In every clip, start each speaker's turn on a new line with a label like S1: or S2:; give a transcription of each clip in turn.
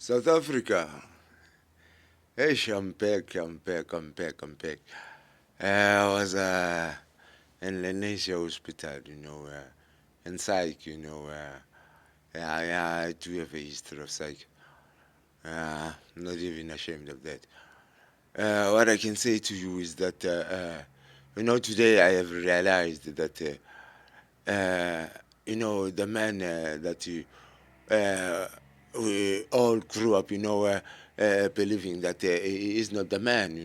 S1: South Africa. Hey, I'm back, I'm back, I'm back, I'm back. I was in Lenasia Hospital, in psych, yeah, I do have a history of psych. I'm not even ashamed of that. What I can say to you is that, today I have realized that, the man that we all grew up, believing that he is not the man,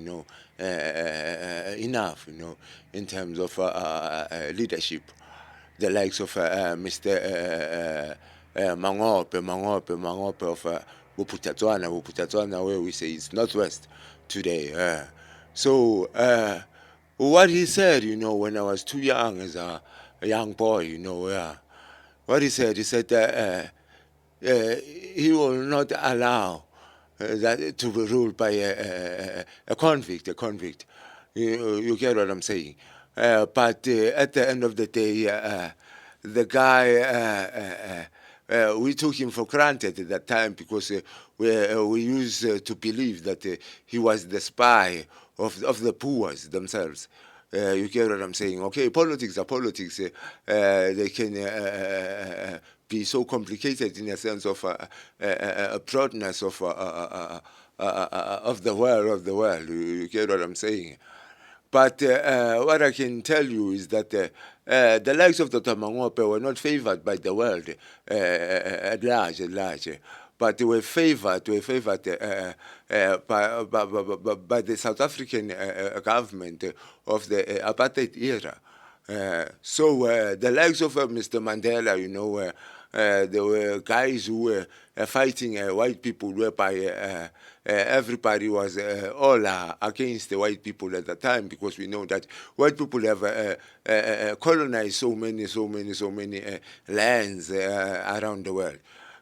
S1: enough, in terms of leadership. The likes of Mr. Mangope of Buputatswana, where we say it's Northwest today. What he said, when I was too young as a young boy, what he said he will not allow that to be ruled by a convict, You get what I'm saying? But at the end of the day, the guy, we took him for granted at that time because we used to believe that he was the spy of the Boers themselves. You get what I'm saying? Okay, politics are politics. They can be so complicated in a sense of broadness of the world. You get what I'm saying? But what I can tell you is that the likes of Dr. Mangope were not favored by the world at large. But they were favored by the South African government of the apartheid era. The likes of Mr. Mandela, there were guys who were fighting white people, whereby everybody was all against the white people at the time, because we know that white people have colonized so many lands around the world.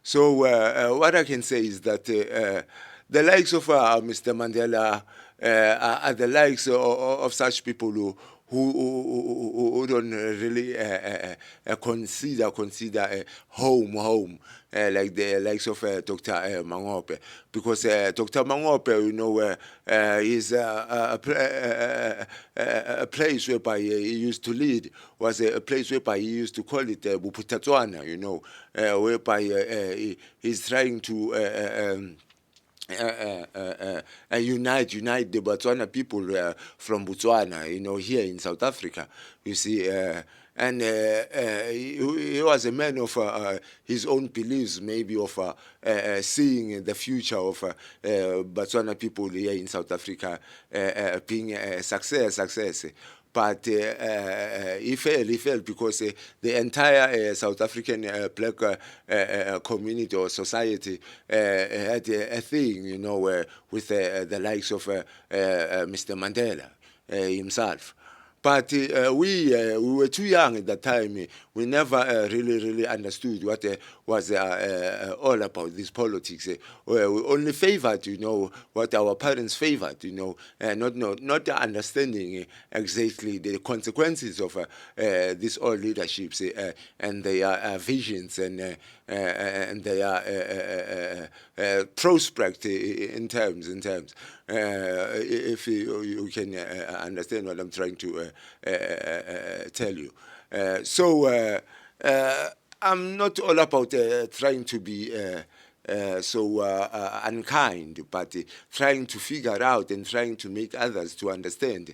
S1: What I can say is that the likes of Mr. Mandela are the likes of such people who don't really consider home like the likes of Dr. Mangope, because Dr. Mangope, is a place whereby he used to lead, was a place whereby he used to call it Buputatswana, whereby he's trying to unite the Botswana people from Botswana, here in South Africa, you see. He was a man of his own beliefs, maybe of seeing the future of Botswana people here in South Africa being a success. But he failed because the entire South African black community or society had a thing, with the likes of Mr. Mandela himself. But we were too young at that time. We never really understood what was all about this politics. We only favored, what our parents favored, not understanding exactly the consequences of these old leaderships and their visions and their prospect in terms. If you can understand what I'm trying to tell you. I'm not all about trying to be unkind, but trying to figure out and trying to make others to understand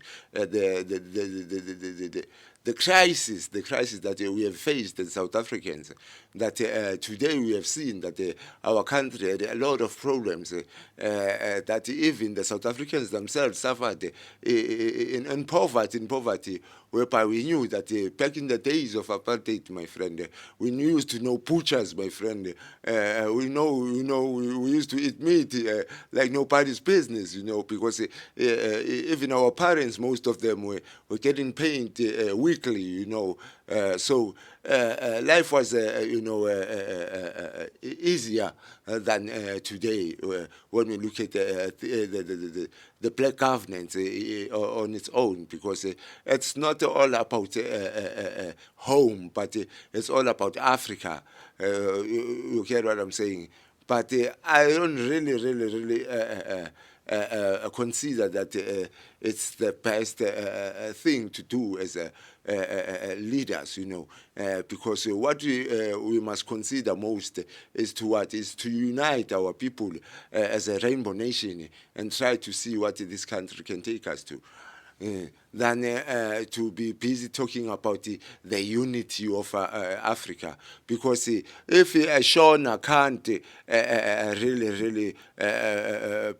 S1: the crisis that we have faced as South Africans, that today we have seen that our country had a lot of problems, that even the South Africans themselves suffered in poverty, whereby we knew that back in the days of apartheid, my friend, we used to know butchers, my friend. We used to eat meat like nobody's business, because even our parents, most of them were getting paid weekly, life was, easier than today when we look at the black governance on its own, because it's not all about home, but it's all about Africa. You get what I'm saying? But I don't really consider that it's the best thing to do as leaders, because what we must consider most is to what is to unite our people as a rainbow nation and try to see what this country can take us to. Than to be busy talking about the unity of Africa. Because if Shona can't really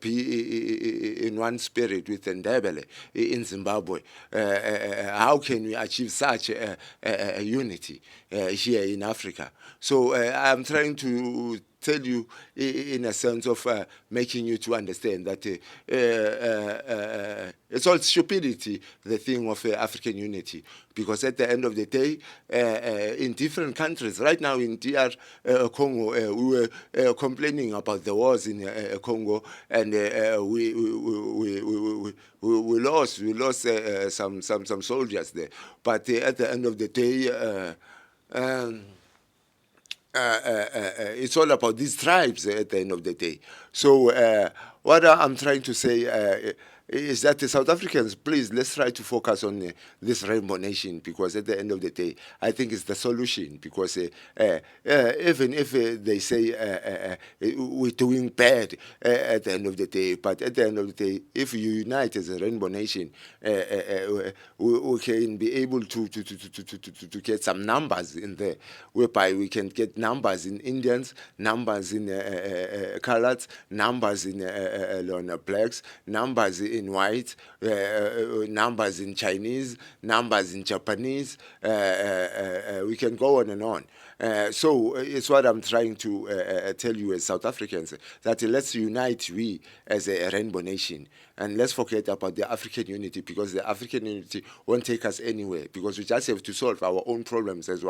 S1: be in one spirit with Ndebele in Zimbabwe, how can we achieve such a unity here in Africa? So I'm trying to tell you in a sense of making you to understand that it's all stupidity, the thing of African unity, because at the end of the day, in different countries, right now in DR Congo, we were complaining about the wars in Congo, and we lost some soldiers there, but at the end of the day. It's all about these tribes at the end of the day. So what I'm trying to say is that the South Africans, please, let's try to focus on this rainbow nation, because at the end of the day, I think it's the solution, because even if they say we're doing bad at the end of the day, but at the end of the day, if you unite as a rainbow nation, we can be able to get some numbers in there, whereby we can get numbers in Indians, numbers in coloreds, numbers in blacks, numbers in white, numbers in Chinese, numbers in Japanese. We can go on and on. So it's what I'm trying to tell you as South Africans, that let's unite we as a rainbow nation, and let's forget about the African unity, because the African unity won't take us anywhere, because we just have to solve our own problems as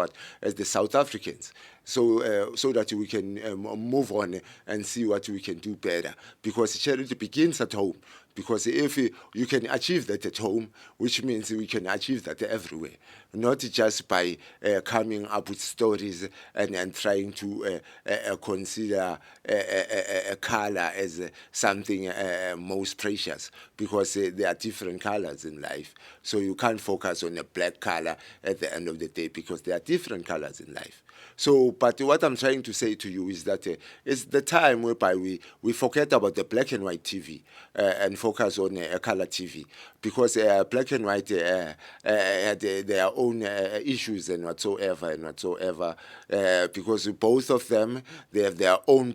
S1: the South Africans, so so that we can move on and see what we can do better, because charity begins at home. Because if you can achieve that at home, which means we can achieve that everywhere, not just by coming up with stories and trying to consider a color as something most precious, because there are different colors in life. So you can't focus on a black color at the end of the day, because there are different colors in life. So, but what I'm trying to say to you is that it's the time whereby we forget about the black and white TV and focus on color TV, because black and white had their own issues and whatsoever, because both of them, they have their own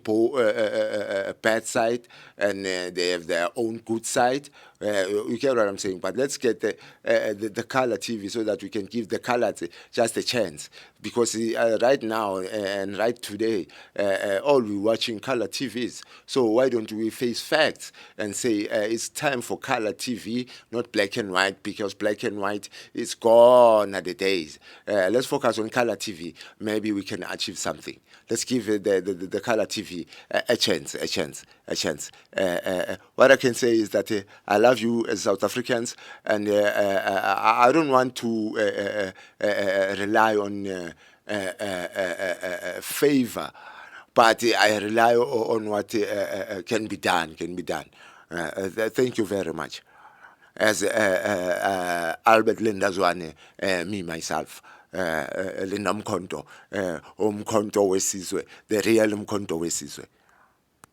S1: bad side, and they have their own good side. You get what I'm saying? But let's get the color TV, so that we can give the colors just a chance. Because right now and right today, all we're watching color TVs. So why don't we face facts and say it's time for color TV, not black and white, because black and white is gone at the days. Let's focus on color TV. Maybe we can achieve something. Let's give the color TV a chance. What I can say is that I love you as South Africans, and I don't want to rely on favor, but I rely on what can be done. Thank you very much. As Albert Linda Zwane, me myself, Linda Mkhonto, Umkhonto wesizwe, the real Umkhonto wesizwe.